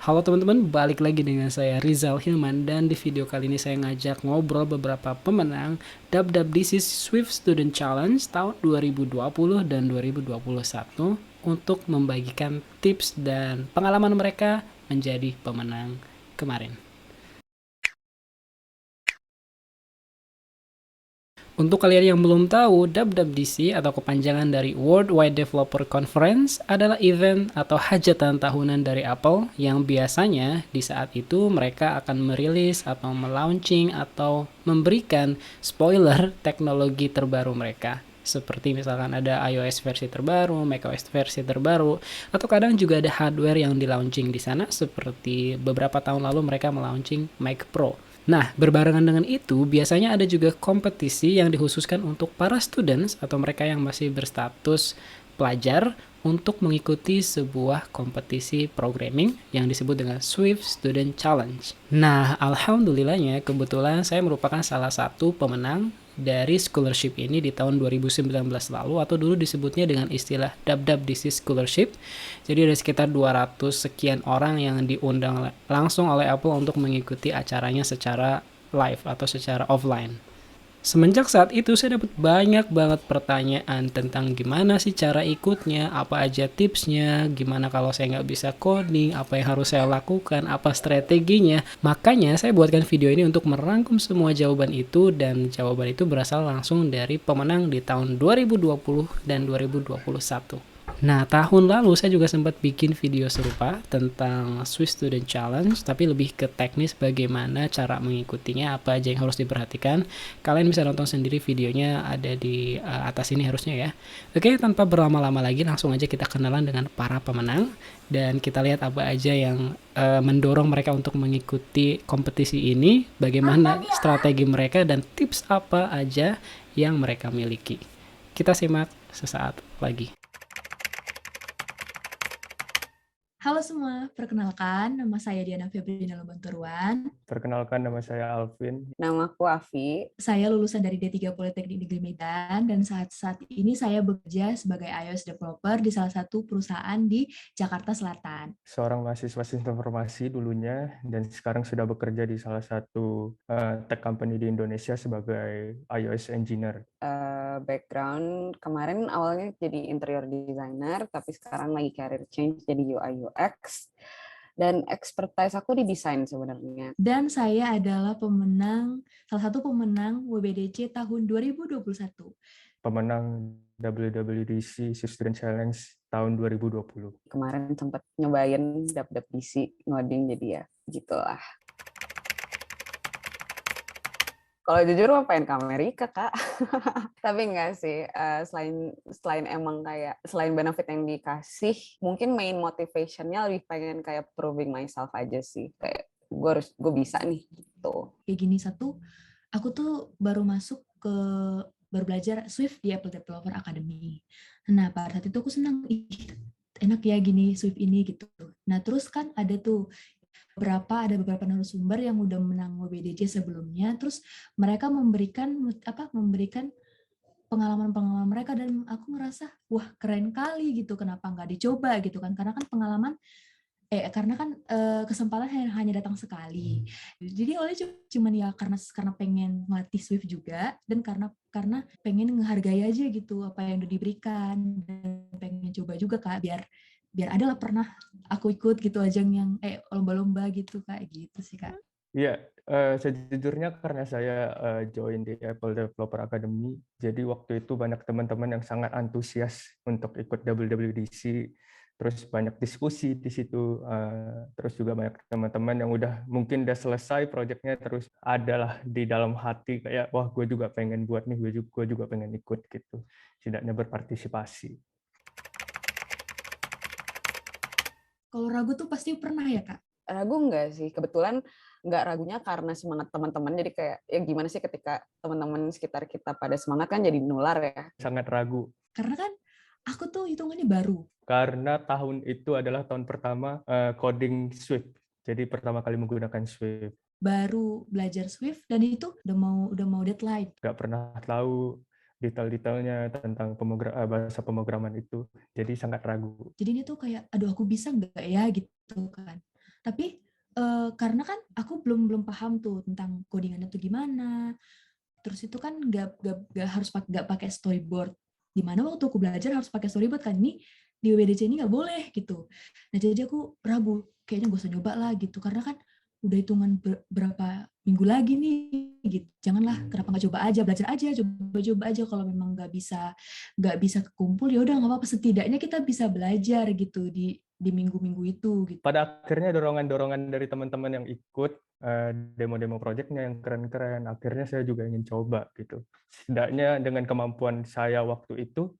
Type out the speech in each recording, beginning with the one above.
Halo teman-teman, balik lagi dengan saya Rizal Hilman dan di video kali ini saya ngajak ngobrol beberapa pemenang WWDC Swift Student Challenge tahun 2020 dan 2021 untuk membagikan tips dan pengalaman mereka menjadi pemenang kemarin. Untuk kalian yang belum tahu, WWDC atau kepanjangan dari Worldwide Developer Conference adalah event atau hajatan tahunan dari Apple yang biasanya di saat itu mereka akan merilis atau melaunching atau memberikan spoiler teknologi terbaru mereka. Seperti misalkan ada iOS versi terbaru, macOS versi terbaru, atau kadang juga ada hardware yang di launching di sana seperti beberapa tahun lalu mereka melaunching Mac Pro. Nah, berbarengan dengan itu, biasanya ada juga kompetisi yang dikhususkan untuk para students atau mereka yang masih berstatus pelajar untuk mengikuti sebuah kompetisi programming yang disebut dengan Swift Student Challenge. Nah, alhamdulillahnya kebetulan saya merupakan salah satu pemenang dari scholarship ini di tahun 2019 lalu, atau dulu disebutnya dengan istilah WWDC Scholarship. Jadi ada sekitar 200 sekian orang yang diundang langsung oleh Apple untuk mengikuti acaranya secara live atau secara offline. Semenjak saat itu saya dapat banyak banget pertanyaan tentang gimana sih cara ikutnya, apa aja tipsnya, gimana kalau saya nggak bisa coding, apa yang harus saya lakukan, apa strateginya. Makanya saya buatkan video ini untuk merangkum semua jawaban itu, dan jawaban itu berasal langsung dari pemenang di tahun 2020 dan 2021. Nah, tahun lalu saya juga sempat bikin video serupa tentang Swiss Student Challenge, tapi lebih ke teknis bagaimana cara mengikutinya, apa aja yang harus diperhatikan. Kalian bisa nonton sendiri videonya, ada di atas ini harusnya ya. Oke, tanpa berlama-lama lagi, langsung aja kita kenalan dengan para pemenang dan kita lihat apa aja yang mendorong mereka untuk mengikuti kompetisi ini, bagaimana strategi mereka dan tips apa aja yang mereka miliki. Kita simak sesaat lagi. Halo semua, perkenalkan nama saya Diana Febriana Lobanturuan. Perkenalkan, nama saya Alvin. Nama aku Afi. Saya lulusan dari D3 Politeknik Negeri Medan dan saat ini saya bekerja sebagai iOS developer di salah satu perusahaan di Jakarta Selatan. Seorang mahasiswa sistem informasi dulunya dan sekarang sudah bekerja di salah satu tech company di Indonesia sebagai iOS engineer. Background kemarin awalnya jadi interior designer, tapi sekarang lagi career change jadi UI UX. Dan expertise aku di desain sebenarnya. Dan saya adalah salah satu pemenang WWDC tahun 2021. Pemenang WWDC Student Challenge tahun 2020. Kemarin sempat nyobain WWDC ngoding, jadi ya gitulah. Kalau jujur mau pengen ke Amerika, Kak. Tapi enggak sih, selain emang kayak, selain benefit yang dikasih, mungkin main motivation-nya lebih pengen kayak proving myself aja sih. Kayak gue bisa nih, gitu. Kayak gini, aku tuh baru belajar Swift di Apple Developer Academy. Nah, pada saat itu aku senang, enak ya gini Swift ini gitu. Nah, terus kan ada beberapa narasumber yang udah menang WBDC sebelumnya, terus mereka memberikan pengalaman-pengalaman mereka, dan aku ngerasa wah keren kali gitu, kenapa nggak dicoba gitu kan, karena kan kesempatan hanya datang sekali. Jadi oleh cuman ya karena pengen ngelatih Swift juga, dan karena pengen menghargai aja gitu apa yang udah diberikan, dan pengen coba juga Kak, biar adalah pernah aku ikut gitu ajang yang lomba-lomba gitu Kak, gitu sih Kak. Iya, sejujurnya karena saya join di Apple Developer Academy, jadi waktu itu banyak teman-teman yang sangat antusias untuk ikut WWDC, terus banyak diskusi di situ, terus juga banyak teman-teman yang mungkin udah selesai proyeknya, terus adalah di dalam hati kayak, wah gue juga pengen buat nih, gue juga pengen ikut gitu, setidaknya berpartisipasi. Kalau ragu tuh pasti pernah ya Kak? Ragu enggak sih, kebetulan nggak ragunya karena semangat teman-teman, jadi kayak ya gimana sih ketika teman-teman sekitar kita pada semangat kan jadi nular ya. Sangat ragu. Karena kan aku tuh hitungannya baru. Karena tahun itu adalah tahun pertama coding Swift, jadi pertama kali menggunakan Swift. Baru belajar Swift dan itu udah mau deadline. Nggak pernah tahu detail-detailnya tentang bahasa pemrograman itu, jadi sangat ragu. Jadi ini tuh kayak, aduh aku bisa nggak ya gitu kan. Tapi karena kan aku belum paham tuh tentang codingannya tuh gimana. Terus itu kan nggak harus nggak pakai storyboard. Dimana waktu aku belajar harus pakai storyboard kan, ini di WWDC ini nggak boleh gitu. Nah jadi aku ragu, kayaknya gak usah nyoba lah gitu, karena kan udah hitungan berapa minggu lagi nih gitu. Janganlah, kenapa nggak coba aja, belajar aja, coba aja. Kalau memang nggak bisa kekumpul ya udah nggak apa-apa, setidaknya kita bisa belajar gitu di minggu-minggu itu gitu. Pada akhirnya dorongan-dorongan dari teman-teman yang ikut demo-demo projectnya yang keren-keren, akhirnya saya juga ingin coba gitu. Setidaknya dengan kemampuan saya waktu itu,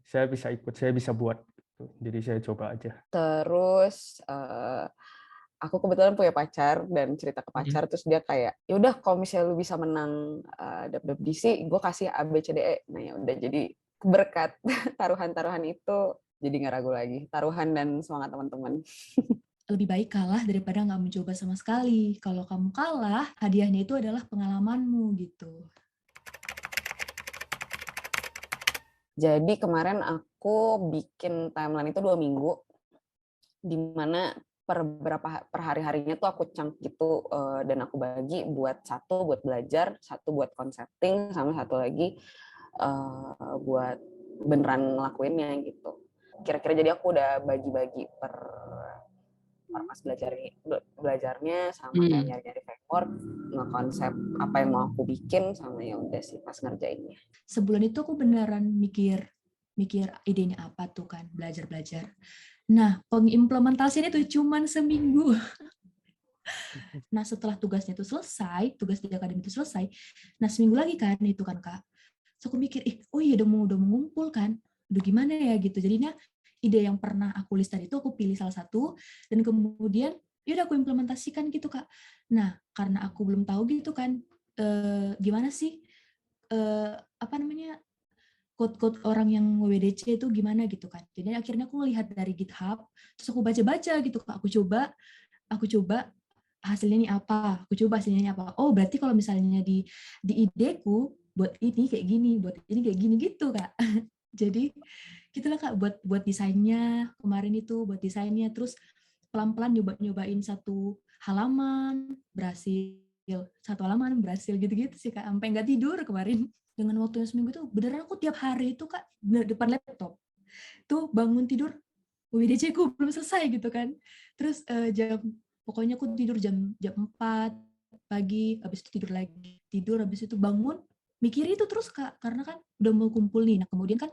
saya bisa ikut, saya bisa buat. Gitu. Jadi saya coba aja. Terus aku kebetulan punya pacar dan cerita ke pacar, terus dia kayak, ya udah kalau misalnya lu bisa menang WWDC, gue kasih A B C D E. Nah ya udah, jadi berkat taruhan-taruhan itu jadi nggak ragu lagi, taruhan dan semangat teman-teman. Lebih baik kalah daripada nggak mencoba sama sekali. Kalau kamu kalah, hadiahnya itu adalah pengalamanmu gitu. Jadi kemarin aku bikin timeline itu 2 minggu, di mana per hari-harinya tuh aku chunk gitu, dan aku bagi buat satu buat belajar, satu buat concepting, sama satu lagi buat beneran ngelakuinnya gitu. Kira-kira jadi aku udah bagi-bagi per pas belajarnya sama kayak nyari-nyari framework, ngekonsep apa yang mau aku bikin, sama ya udah sih pas ngerjainnya. Sebulan itu aku beneran mikir idenya apa tuh kan, belajar. Nah, pengimplementasinya itu cuman seminggu. Nah, setelah tugasnya itu selesai, tugas di akademi itu selesai, nah seminggu lagi kan itu kan Kak. So aku mikir, oh iya udah mau ngumpul kan, udah gimana ya gitu. Jadinya ide yang pernah aku list tadi itu aku pilih salah satu, dan kemudian yaudah aku implementasikan gitu Kak. Nah, karena aku belum tahu gitu kan, gimana sih, apa namanya, code-code orang yang WWDC itu gimana gitu kan. Jadi akhirnya aku ngelihat dari GitHub, terus aku baca-baca gitu Kak. Aku coba hasilnya ini apa, aku coba hasilnya ini apa. Oh, berarti kalau misalnya di ideku buat ini kayak gini, buat ini kayak gini gitu Kak. Jadi gitulah Kak, buat desainnya kemarin itu, buat desainnya, terus pelan-pelan nyobain satu halaman berhasil gitu-gitu sih Kak, sampai nggak tidur kemarin. Dengan waktu yang seminggu tuh beneran aku tiap hari itu Kak depan laptop tuh bangun tidur, WDC ku belum selesai gitu kan, terus pokoknya aku tidur jam 4 pagi, habis itu tidur, habis itu bangun mikir itu terus Kak, karena kan udah mau kumpul nih. Nah kemudian kan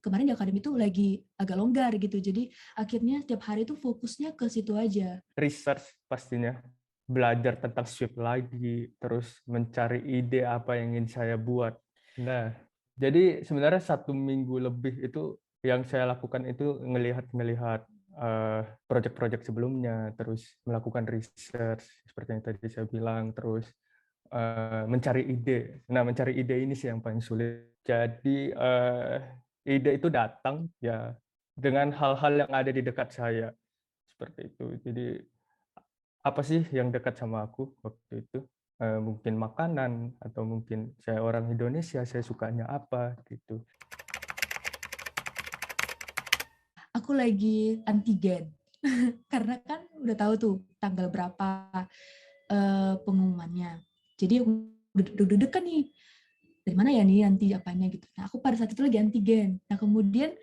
kemarin di akademi itu lagi agak longgar gitu, jadi akhirnya tiap hari itu fokusnya ke situ aja. Research pastinya, belajar tentang Swift lagi, terus mencari ide apa yang ingin saya buat. Nah, jadi sebenarnya 1 minggu lebih itu yang saya lakukan itu ngelihat project-project sebelumnya, terus melakukan research seperti yang tadi saya bilang, terus mencari ide. Nah, mencari ide ini sih yang paling sulit. Jadi ide itu datang ya dengan hal-hal yang ada di dekat saya seperti itu. Jadi apa sih yang dekat sama aku waktu itu? Mungkin makanan, atau mungkin saya orang Indonesia, saya sukanya apa gitu. Aku lagi antigen karena kan udah tahu tuh tanggal berapa pengumumannya. Jadi udah dekat nih, dari mana ya nih nanti apanya gitu. Nah aku pada saat itu lagi antigen. Nah kemudian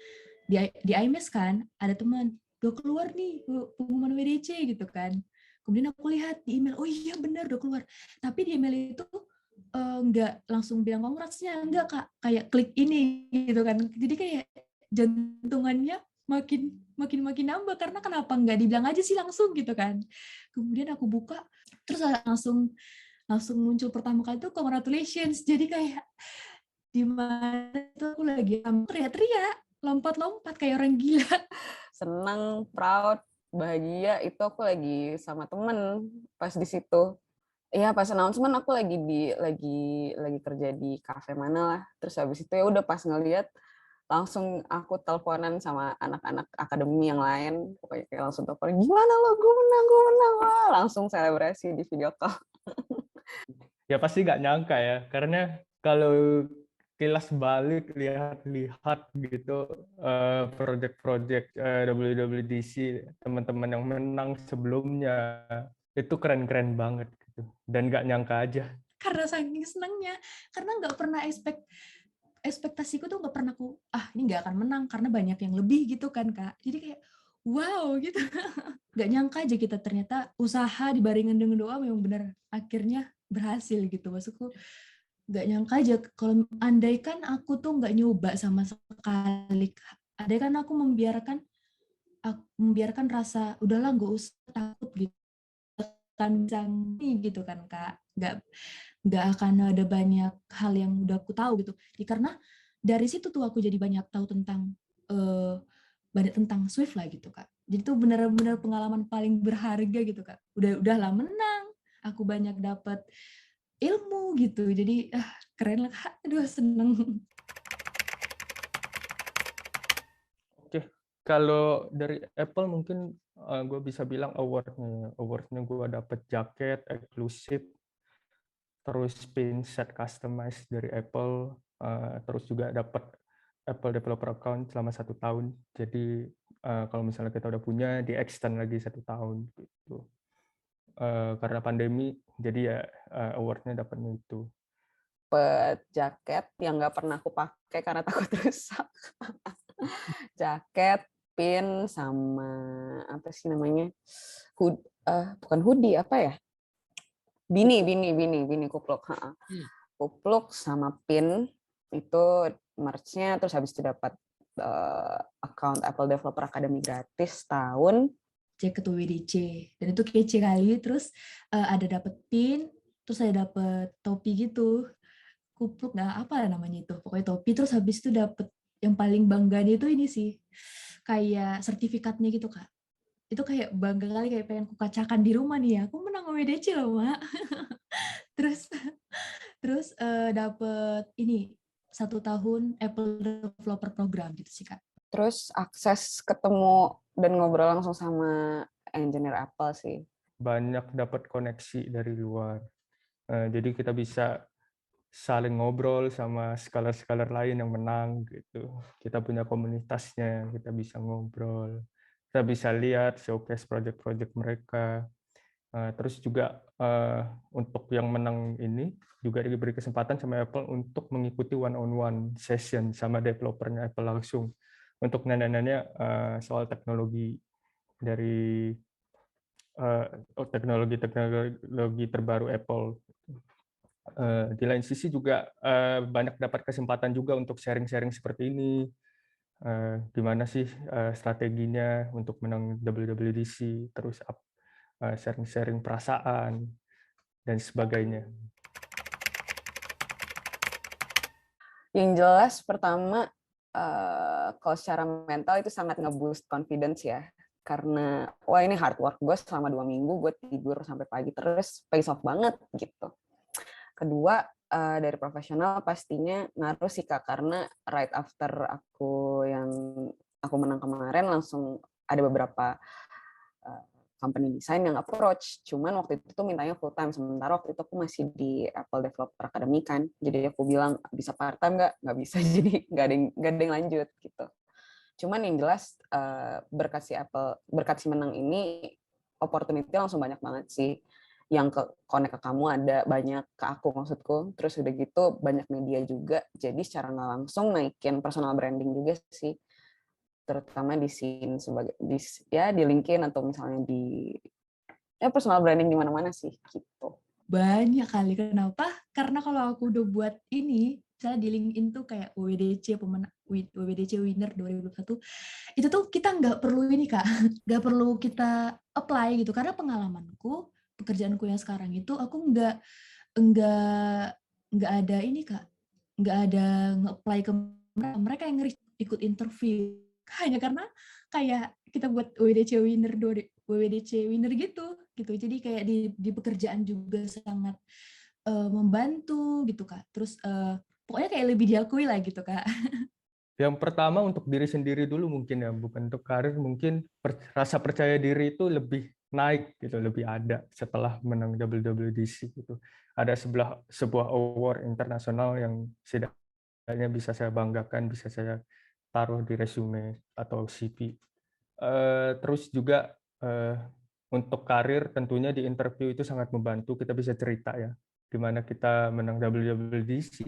di IMS kan ada teman, udah keluar nih pengumuman WDC gitu kan. Kemudian aku lihat di email, oh iya benar udah keluar. Tapi di email itu nggak langsung bilang congrats-nya, enggak Kak, kayak klik ini gitu kan. Jadi kayak jantungannya makin nambah, karena kenapa nggak dibilang aja sih langsung gitu kan. Kemudian aku buka, terus langsung muncul pertama kali tuh congratulations. Jadi kayak di mana tuh aku lagi teriak-teriak, lompat-lompat kayak orang gila. Senang, proud, bahagia itu aku lagi sama temen pas di situ. Iya, pas announcement aku lagi kerja di kafe mana lah. Terus habis itu ya udah pas ngeliat, langsung aku teleponan sama anak-anak akademi yang lain. Pokoknya kayak langsung telepon, gimana lo, gue menang. Wah, langsung selebrasi di video call. Ya pasti nggak nyangka ya, karena kalau kilas balik, lihat-lihat gitu project-project WWDC teman-teman yang menang sebelumnya, itu keren-keren banget gitu. Dan nggak nyangka aja. Karena saking senangnya, karena nggak pernah ekspektasiku tuh nggak pernah ini nggak akan menang karena banyak yang lebih gitu kan Kak. Jadi kayak wow gitu. Nggak nyangka aja kita ternyata usaha dibarengan dengan doa memang benar akhirnya berhasil gitu. Maksudku nggak nyangka aja kalau andaikan aku tuh nggak nyoba sama sekali, andaikan aku membiarkan rasa udahlah nggak usah takut gitu kan bisa gitu kan Kak, nggak akan ada banyak hal yang udah aku tahu gitu. Ya, karena dari situ tuh aku jadi banyak tahu tentang banyak tentang Swift lah gitu Kak. Jadi tuh benar-benar pengalaman paling berharga gitu Kak. Udahlah menang, aku banyak dapat ilmu gitu. Jadi keren lah Kak. Aduh seneng. Oke, kalau dari Apple mungkin gue bisa bilang awardnya gue dapet jaket eksklusif, terus pin set customized dari Apple, terus juga dapat Apple Developer Account selama 1 tahun. Jadi kalau misalnya kita udah punya, di extend lagi 1 tahun gitu. Karena pandemi, jadi ya awardnya dapatnya itu. Dapet jaket yang nggak pernah aku pakai karena takut rusak. Jaket, pin, sama apa sih namanya? Bukan hoodie, apa ya? Bini kupluk. Kupluk sama pin itu merch-nya, terus habis itu dapat account Apple Developer Academy gratis tahun. Cek ke WDC dan itu kece kali. Terus ada dapet pin, terus ada dapet topi gitu, kupluk nggak apa namanya itu, pokoknya topi. Terus habis itu dapet yang paling bangganya itu ini sih, kayak sertifikatnya gitu Kak. Itu kayak bangga kali, kayak pengen kukacakan di rumah nih ya, aku menang WDC loh Mak. terus terus dapet ini 1 tahun Apple Developer Program gitu sih Kak. Terus akses ketemu dan ngobrol langsung sama engineer Apple sih. Banyak dapat koneksi dari luar. Jadi kita bisa saling ngobrol sama scholar-scholar lain yang menang gitu. Kita punya komunitasnya, kita bisa ngobrol. Kita bisa lihat showcase project-project mereka. Terus juga untuk yang menang ini juga diberi kesempatan sama Apple untuk mengikuti one-on-one session sama developernya Apple langsung untuk nanya-nanya soal teknologi dari teknologi terbaru Apple. Di lain sisi juga banyak dapat kesempatan juga untuk sharing-sharing seperti ini. Gimana sih strateginya untuk menang WWDC, terus sharing-sharing perasaan, dan sebagainya. Yang jelas pertama, kalau secara mental itu sangat nge-boost confidence ya. Karena, wah ini hard work gue selama 2 minggu, gue tidur sampai pagi terus, pays off banget gitu. Kedua, dari profesional pastinya ngaruh sih Kak, karena right after aku menang kemarin, langsung ada beberapa company design yang approach, cuman waktu itu tuh mintanya full time, sementara waktu itu aku masih di Apple Developer Academy kan, jadi aku bilang bisa part time nggak bisa, jadi nggak ada yang lanjut gitu. Cuman yang jelas berkat si menang ini opportunity langsung banyak banget sih, yang connect ke kamu ada banyak, ke aku maksudku, terus udah gitu banyak media juga, jadi secara nggak langsung naikin personal branding juga sih, terutama di scene di LinkedIn atau misalnya di personal branding di mana-mana sih gitu. Banyak kali. Kenapa? Karena kalau aku udah buat ini, misalnya di LinkedIn tuh kayak WWDC winner 2021, itu tuh kita nggak perlu ini Kak, nggak perlu kita apply gitu. Karena pengalamanku, pekerjaanku yang sekarang itu aku nggak ada ini Kak, nggak ada nge-apply ke mereka yang ikut interview. Hanya karena kayak kita buat WWDC winner gitu. Jadi kayak di pekerjaan juga sangat membantu gitu Kak. Terus pokoknya kayak lebih diakui lah gitu Kak. Yang pertama untuk diri sendiri dulu mungkin ya, bukan untuk karir, mungkin rasa percaya diri itu lebih naik gitu, lebih ada setelah menang WWDC gitu. Ada sebuah award internasional yang saya bisa saya banggakan, bisa saya taruh di resume atau CV. Terus juga untuk karir tentunya di interview itu sangat membantu, kita bisa cerita ya, gimana kita menang WWDC,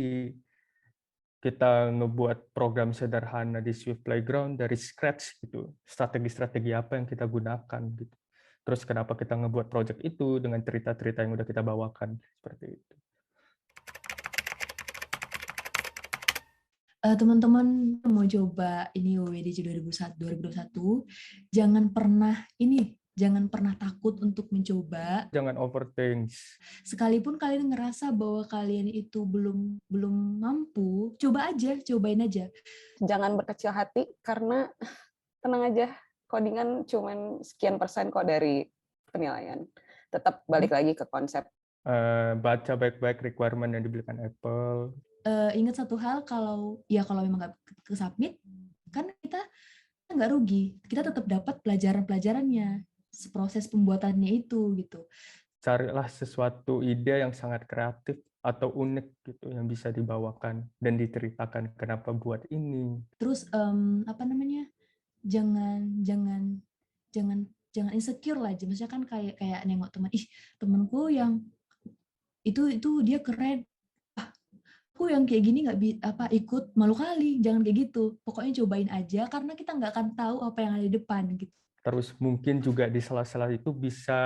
kita ngebuat program sederhana di Swift Playground dari scratch gitu, strategi-strategi apa yang kita gunakan gitu. Terus kenapa kita ngebuat project itu dengan cerita-cerita yang udah kita bawakan, seperti itu. Teman-teman mau coba ini WWDC 2021, jangan pernah takut untuk mencoba. Jangan overthink. Sekalipun kalian ngerasa bahwa kalian itu belum mampu, cobain aja. Jangan berkecil hati karena tenang aja, codingan cuman sekian persen kok dari penilaian. Tetap balik lagi ke konsep. Baca baik-baik requirement yang diberikan Apple. Ingat satu hal, kalau memang nggak ke submit, kan kita nggak rugi, kita tetap dapat pelajaran-pelajarannya, proses pembuatannya itu gitu. Carilah sesuatu ide yang sangat kreatif atau unik gitu yang bisa dibawakan dan diceritakan kenapa buat ini. Terus jangan insecure lah, maksudnya kan kayak nengok teman, temanku yang itu dia keren, aku yang kayak gini nggak ikut, malu kali. Jangan kayak gitu, pokoknya cobain aja karena kita nggak akan tahu apa yang ada di depan gitu. Terus mungkin juga di sela-sela itu bisa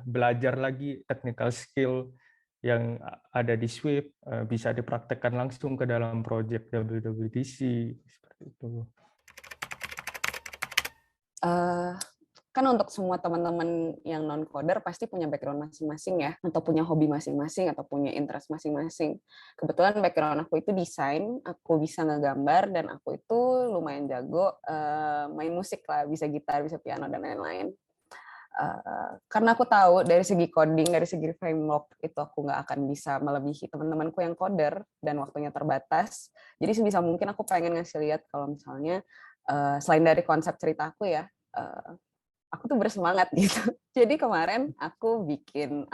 belajar lagi technical skill yang ada di Swift, bisa dipraktekkan langsung ke dalam project WWDC, seperti itu. Kan untuk semua teman-teman yang non-coder pasti punya background masing-masing ya, atau punya hobi masing-masing, atau punya interest masing-masing. Kebetulan background aku itu desain, aku bisa ngegambar, dan aku itu lumayan jago main musik lah, bisa gitar, bisa piano, dan lain-lain. Karena aku tahu dari segi coding, dari segi framework, itu aku nggak akan bisa melebihi teman-temanku yang coder, dan waktunya terbatas. Jadi sebisa mungkin aku pengen ngasih lihat kalau misalnya, selain dari konsep cerita aku ya, aku tuh bersemangat gitu. Jadi kemarin aku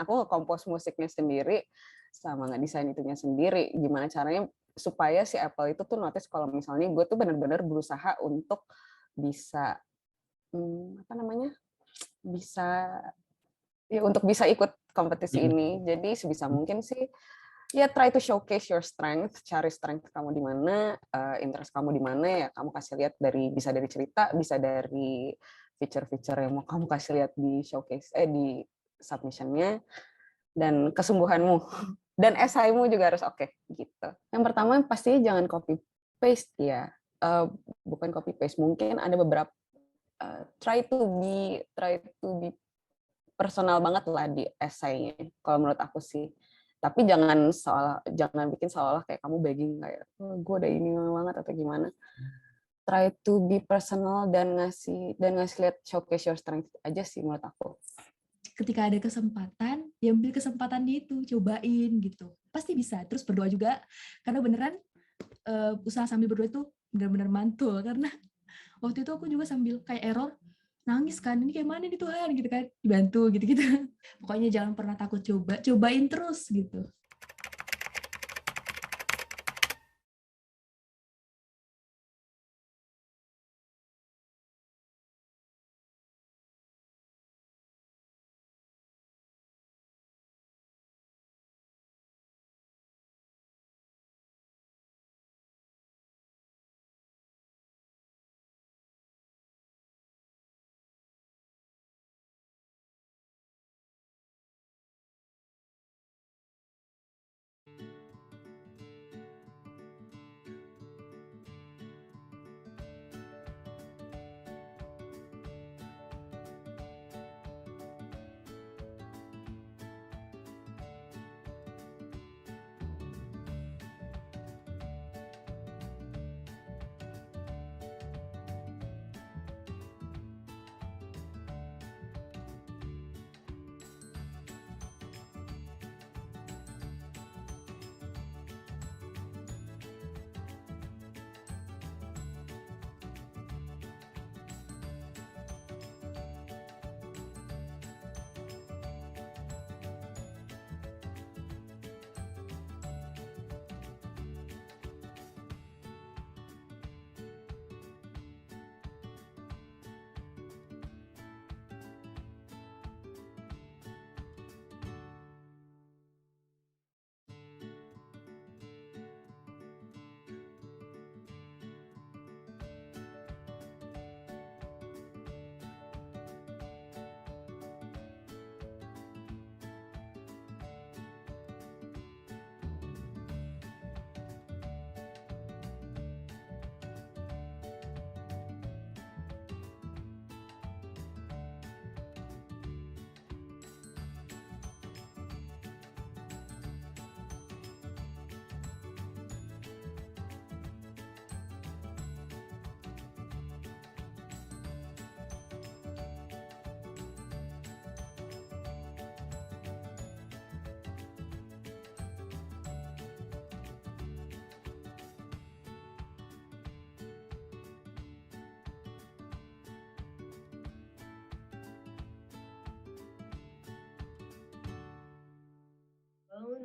nge-compose musiknya sendiri, sama ngedesain itunya sendiri. Gimana caranya supaya si Apple itu tuh notice kalau misalnya gue tuh benar-benar berusaha untuk bisa, untuk bisa ikut kompetisi ini. Jadi sebisa mungkin sih, ya try to showcase your strength, cari strength kamu di mana, interest kamu di mana, ya kamu kasih lihat bisa dari cerita, bisa dari feature-feature yang mau kamu kasih lihat di showcase, di submission-nya, dan kesungguhanmu. Dan esaimu juga harus oke, gitu. Yang pertama pasti jangan copy paste ya. Bukan copy paste, mungkin ada beberapa try to be personal banget lah di esainya, kalau menurut aku sih. Tapi jangan bikin seolah kayak kamu begging kayak, gue udah ini banget atau gimana. Try to be personal dan ngasih lihat showcase your strength aja sih menurut aku. Ketika ada kesempatan, ya ambil kesempatannya itu, cobain gitu. Pasti bisa. Terus berdoa juga, karena beneran usaha sambil berdoa itu benar-benar mantul. Karena waktu itu aku juga sambil kayak error, nangis kan, ini kayak mana nih Tuhan gitu kan, dibantu gitu-gitu. Pokoknya jangan pernah takut, cobain terus gitu.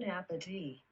Bon appetit.